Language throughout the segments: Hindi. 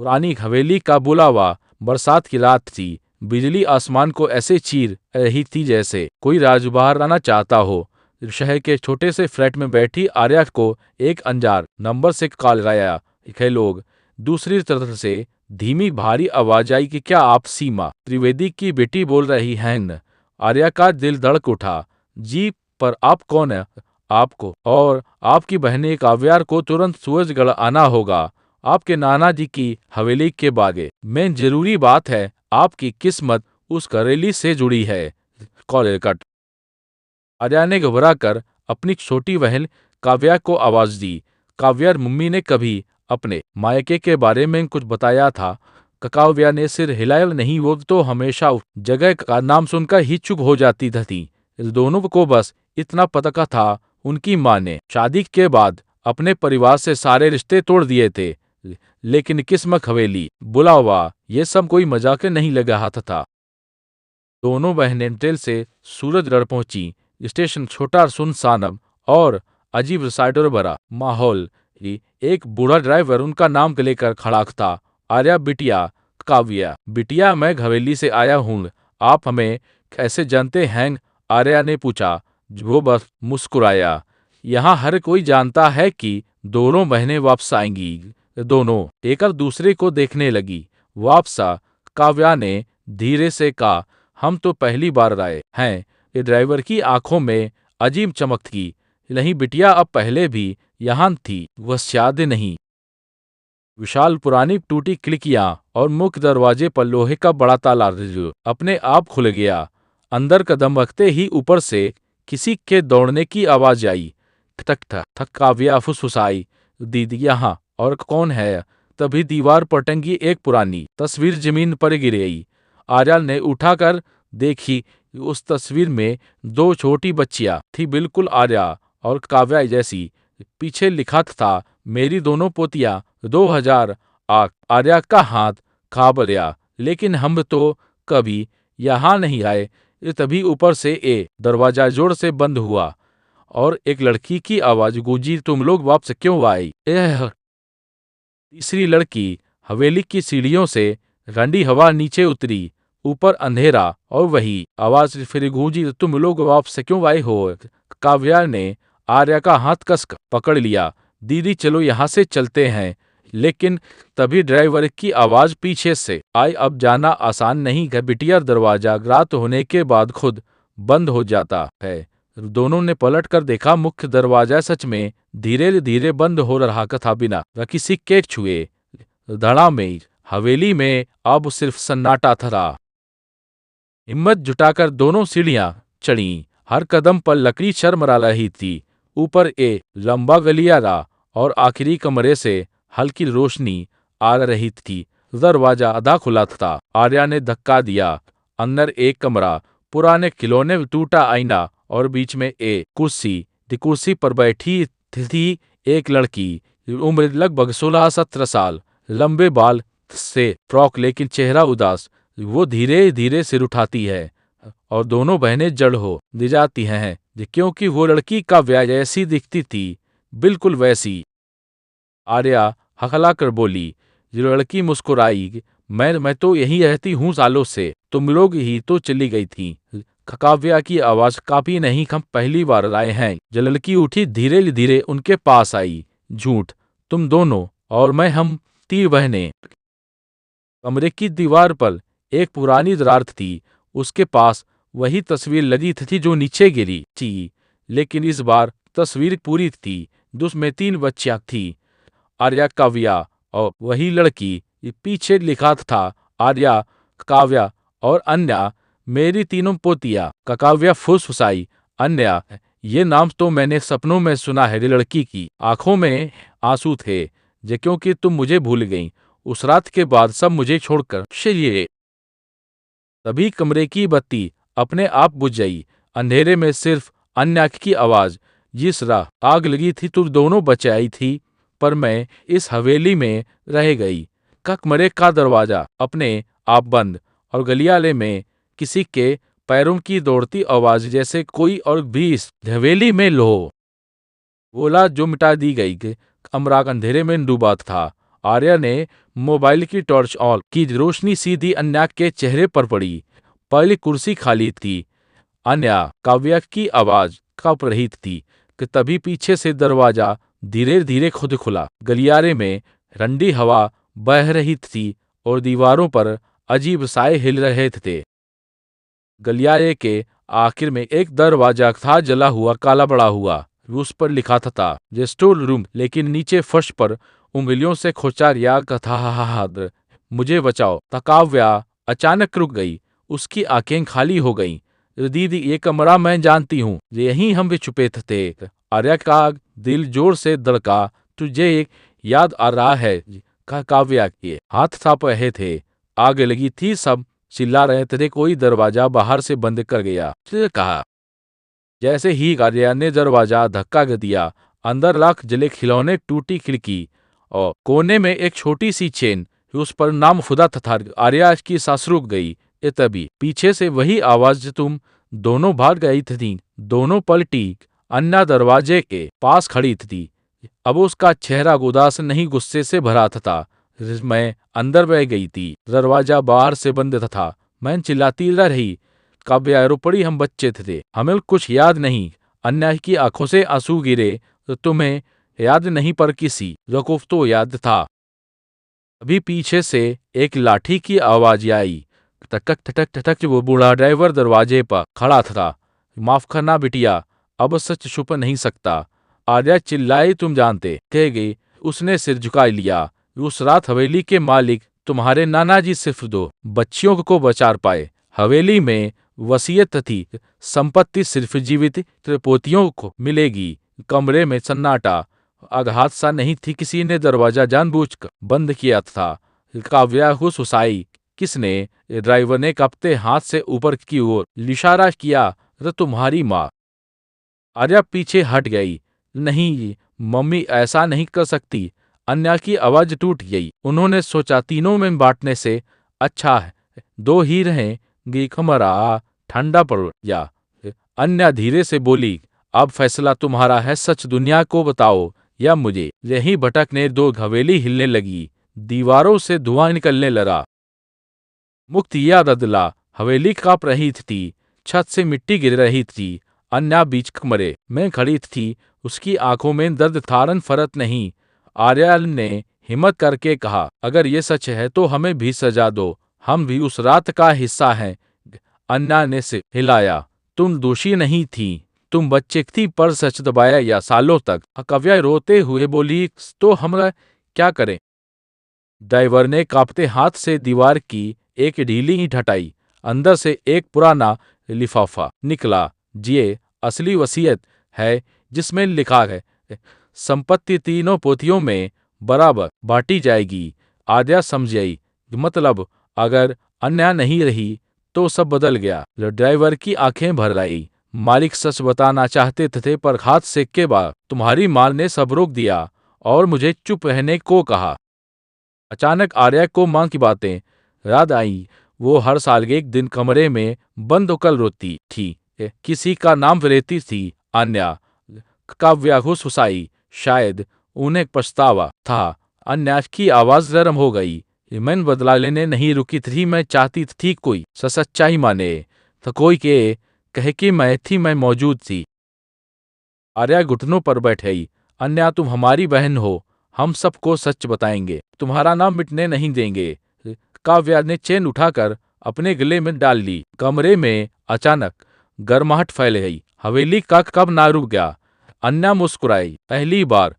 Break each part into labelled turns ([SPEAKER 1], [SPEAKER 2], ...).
[SPEAKER 1] पुरानी हवेली का बुलावा। बरसात की रात थी। बिजली आसमान को ऐसे चीर रही थी जैसे कोई राज बाहर आना चाहता हो। शहर के छोटे से फ्लैट में बैठी आर्या को एक अनजान नंबर से कॉल आया। है लोग। दूसरी तरफ से धीमी भारी आवाज आई कि क्या आप सीमा त्रिवेदी की बेटी बोल रही हैं न? आर्या का दिल धड़क उठा। जी, पर आप कौन है? आपको और आपकी बहनें काव्यार को तुरंत सूरजगढ़ आना होगा। आपके नाना जी की हवेली के बागे में जरूरी बात है। आपकी किस्मत उस करेली से जुड़ी है। Call cut. आर्या ने घबरा कर अपनी छोटी बहन काव्या को आवाज दी। काव्या, मम्मी ने कभी अपने मायके के बारे में कुछ बताया था? काव्या ने सिर हिलाया। नहीं, वो तो हमेशा उस जगह का नाम सुनकर ही चुप हो जाती थी। दोनों को बस इतना पता था, उनकी माँ ने शादी के बाद अपने परिवार से सारे रिश्ते तोड़ दिए थे। लेकिन किस्मत, हवेली, बुलावा, ये सब कोई मजाक नहीं लगा हाथ था। दोनों बहनें ट्रेन से सूरजगढ़ पहुंची। स्टेशन छोटा सुनसान और अजीब साइडर भरा माहौल। एक बूढ़ा ड्राइवर उनका नाम लेकर खड़ा था। आर्या, बिटिया। काव्या, बिटिया, मैं हवेली से आया हूँ। आप हमें कैसे जानते हैं? आर्या ने पूछा। वो बस मुस्कुराया। यहाँ हर कोई जानता है कि दोनों बहनें वापस आएंगी। दोनों एक दूसरे को देखने लगी। वापसा, काव्या ने धीरे से कहा, हम तो पहली बार आए हैं। ये ड्राइवर की आंखों में अजीब चमक थी। नहीं बिटिया, अब पहले भी यहाँ थी, वह शायद नहीं। विशाल पुरानी टूटी खिड़कियां और मुख्य दरवाजे पर लोहे का बड़ा ताला अपने आप खुल गया। अंदर कदम रखते ही ऊपर से किसी के दौड़ने की आवाज आई। ठक ठक ठक। काव्या फुसफुसाई, दीदी यहाँ, और कौन है? तभी दीवार पर टंगी एक पुरानी तस्वीर जमीन पर गिर गई। आर्या ने उठाकर देखी। उस तस्वीर में दो छोटी बच्चियां थी, बिल्कुल आर्या और काव्या जैसी। पीछे लिखा था, मेरी दोनों पोतियां 2008। आर्या का हाथ कांप गया। लेकिन हम तो कभी यहाँ नहीं आए। तभी ऊपर से दरवाजा जोर से बंद हुआ और एक लड़की की आवाज गूंजी, तुम लोग वापस क्यों आए? तीसरी लड़की। हवेली की सीढ़ियों से ठंडी हवा नीचे उतरी। ऊपर अंधेरा और वही आवाज फिर गूंजी, तुम लोग वापस क्यों आए हो? काव्या ने आर्या का हाथ कसकर पकड़ लिया। दीदी, चलो यहाँ से चलते हैं। लेकिन तभी ड्राइवर की आवाज पीछे से आई, अब जाना आसान नहीं है बिटिया। दरवाजा रात होने के बाद खुद बंद हो जाता है। दोनों ने पलट कर देखा। मुख्य दरवाजा सच में धीरे धीरे बंद हो रहा था, बिना किसी के छुए। धड़ा में हवेली में अब सिर्फ सन्नाटा था। हिम्मत जुटाकर दोनों सीढ़ियां चढ़ी। हर कदम पर लकड़ी शर्मरा रही थी। ऊपर लंबा गलियारा और आखिरी कमरे से हल्की रोशनी आ रही थी। दरवाजा आधा खुला था। आर्या ने धक्का दिया। अंदर एक कमरा, पुराने खिलौने, टूटा आईना और बीच में कुर्सी। कुर्सी पर बैठी थी एक लड़की, उम्र लगभग 16-17 साल। लंबे बाल से फ्रॉक, लेकिन चेहरा उदास। वो धीरे धीरे सिर उठाती है और दोनों बहनें जड़ हो जाती हैं, क्योंकि वो लड़की का व्याज ऐसी दिखती थी, बिल्कुल वैसी। आर्या हकलाकर बोली। लड़की मुस्कुराई। मैं तो यहीं रहती हूँ सालों से, तुम लोग ही तो चली गई थी। काव्या की आवाज काफी नहीं, हम पहली बार आए हैं। लड़की उठी, धीरे धीरे उनके पास आई। झूठ, तुम दोनों और मैं, हम 3 बहनें। कमरे की दीवार पर एक पुरानी दरार थी। उसके पास वही तस्वीर लगी थी जो नीचे गिरी थी, लेकिन इस बार तस्वीर पूरी थी। उसमें 3 बच्चियां थी, आर्या, काव्या और वही लड़की। पीछे लिखा था, आर्या, काव्या और अन्या, मेरी 3 पोतियां। काव्या फुसफुसाई। अन्या, ये नाम तो मैंने सपनों में सुना है। लड़की की आंखों में आंसू थे, क्योंकि तुम मुझे भूल गई उस रात के बाद, सब मुझे छोड़कर चलिए। तभी कमरे की बत्ती अपने आप बुझ गई। अंधेरे में सिर्फ अन्या की आवाज, जिस राह आग लगी थी तुम दोनों बचाई थी, पर मैं इस हवेली में रह गई। कमरे का दरवाजा अपने आप बंद और गलियारे में किसी के पैरों की दौड़ती आवाज, जैसे कोई और भी इस हवेली में लो बोला, जो मिटा दी गई। कमरा अंधेरे में डूबा था। आर्या ने मोबाइल की टॉर्च ऑन की, रोशनी सीधी अन्या के चेहरे पर पड़ी। पहली कुर्सी खाली थी। अन्या, काव्या की आवाज कांप रही थी कि तभी पीछे से दरवाजा धीरे धीरे खुद खुला। गलियारे में ठंडी हवा बह रही थी और दीवारों पर अजीब साए हिल रहे थे। गलियारे के आखिर में एक दरवाजा था, जला हुआ, काला पड़ा हुआ। उस पर लिखा था स्टोर रूम, लेकिन नीचे फर्श पर उंगलियों से खोचा रिया कथा, मुझे बचाओ। काव्या अचानक रुक गई। उसकी आंखें खाली हो गईं। दीदी, ये कमरा मैं जानती हूँ, यहीं हम भी छुपे थे। आर्या का दिल जोर से धड़का। तुझे एक याद आ रहा है? काव्या के हाथ कांप रहे थे। आग लगी थी, सब चिल्ला रहे थे। कोई दरवाजा बाहर से बंद कर गया। कहा। जैसे ही आर्या ने दरवाजा धक्का दिया, अंदर लाख जले खिलौने, टूटी खिड़की और कोने में एक छोटी सी चेन, उस पर नाम खुदा था। आर्या की सांस रुक गई। तभी पीछे से वही आवाज, तुम दोनों भाग गई थी। दोनों पलटी। अन्ना दरवाजे के पास खड़ी थी। अब उसका चेहरा उदास नहीं, गुस्से से भरा था। मैं अंदर बह गई थी। दरवाजा बाहर से बंद था। मैं चिल्लाती रही। काव्या रो पड़ी। हम बच्चे थे, हमें कुछ याद नहीं। अन्या की आंखों से आंसू गिरे। तो तुम्हें याद नहीं, पर किसी वकूफ तो याद था। अभी पीछे से एक लाठी की आवाज आई। टक टक टक। वो बूढ़ा ड्राइवर दरवाजे पर खड़ा था। माफ करना बिटिया, अब सच छुप नहीं सकता। आर्या चिल्लाई। तुम जानते कह गई। उसने सिर झुका लिया। उस रात हवेली के मालिक तुम्हारे नाना जी सिर्फ 2 बच्चियों को बचा पाए। हवेली में वसीयत थी, संपत्ति सिर्फ जीवित पोतियों को मिलेगी। कमरे में सन्नाटा। आघात सा नहीं थी, किसी ने दरवाजा जानबूझकर बंद किया था। काव्या हुसाई। किसने? ड्राइवर ने कांपते हाथ से ऊपर की ओर इशारा किया। तुम्हारी माँ। आर्या पीछे हट गई। नहीं मम्मी, ऐसा नहीं कर सकती। अन्या की आवाज टूट गई। उन्होंने सोचा, तीनों में बांटने से अच्छा है 2 ही रहेंगी। कमरा ठंडा पड़ या। अन्या धीरे से बोली, अब फैसला तुम्हारा है। सच दुनिया को बताओ या मुझे। यही भटकने 2 हवेली हिलने लगी। दीवारों से धुआं निकलने लगा। मुक्त या बदला। हवेली कांप रही थी। छत से मिट्टी गिर रही थी। अन्या बीच कमरे में खड़ी थी। उसकी आंखों में दर्द था, फरक नहीं। आर्या ने हिम्मत करके कहा, अगर ये सच है तो हमें भी सजा दो। हम भी उस रात का हिस्सा हैं। अन्या ने सिर हिलाया। तुम दोषी नहीं थी, तुम बच्चे थी, पर सच दबाया या सालों तक। काव्या रोते हुए बोली, तो हम क्या करें? ड्राइवर ने कांपते हाथ से दीवार की एक ढीली ईंट हटाई। अंदर से एक पुराना लिफाफा निकला। ये असली वसीयत है, जिसमें लिखा है संपत्ति तीनों पोतियों में बराबर बांटी जाएगी। आर्या समझ गई। मतलब अगर अन्या नहीं रही तो सब बदल गया। ड्राइवर की आंखें भर आई। मालिक सच बताना चाहते थे, पर हाथ से के बाद तुम्हारी मां ने सब रोक दिया और मुझे चुप रहने को कहा। अचानक आर्या को मां की बातें याद आई। वो हर साल एक दिन कमरे में बंद होकर रोती थी। किसी का नाम लेती थी, अन्या। काव्या हुसाई। शायद उन्हें पछतावा था। अन्या की आवाज नरम हो गई। मैं बदला लेने नहीं रुकी थी। मैं चाहती थी कोई सच्चाई माने, तो कोई के कहे कि मैं मौजूद थी। आर्या घुटनों पर बैठी। अन्या, तुम हमारी बहन हो। हम सबको सच बताएंगे, तुम्हारा नाम मिटने नहीं देंगे। काव्या ने चेन उठाकर अपने गले में डाल ली। कमरे में अचानक गर्माहट फैल गई। हवेली का कब ना रुक गया। अन्या मुस्कुराई। पहली बार।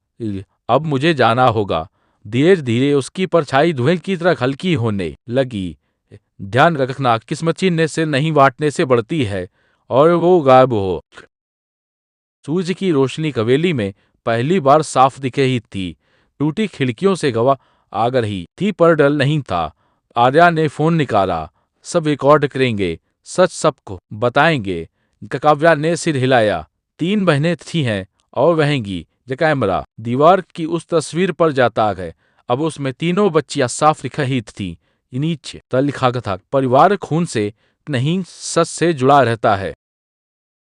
[SPEAKER 1] अब मुझे जाना होगा। धीरे धीरे उसकी परछाई धुएं की तरह हल्की होने लगी। ध्यान रखना, किस्मत छीनने से नहीं, बांटने से बढ़ती है। और वो गायब हो। सूरज की रोशनी हवेली में पहली बार साफ दिख रही थी। टूटी खिड़कियों से हवा आ रही थी, पर डर नहीं था। आर्या ने फोन निकाला। सब रिकॉर्ड करेंगे, सच सबको बताएंगे। काव्या ने सिर हिलाया। 3 बहनें थी हैं और बहेंगी। कैमरा दीवार की उस तस्वीर पर जाता है। अब उसमें तीनों बच्चियां साफ दिख रही थी। नीचे लिखा था, परिवार खून से नहीं, सच से जुड़ा रहता है।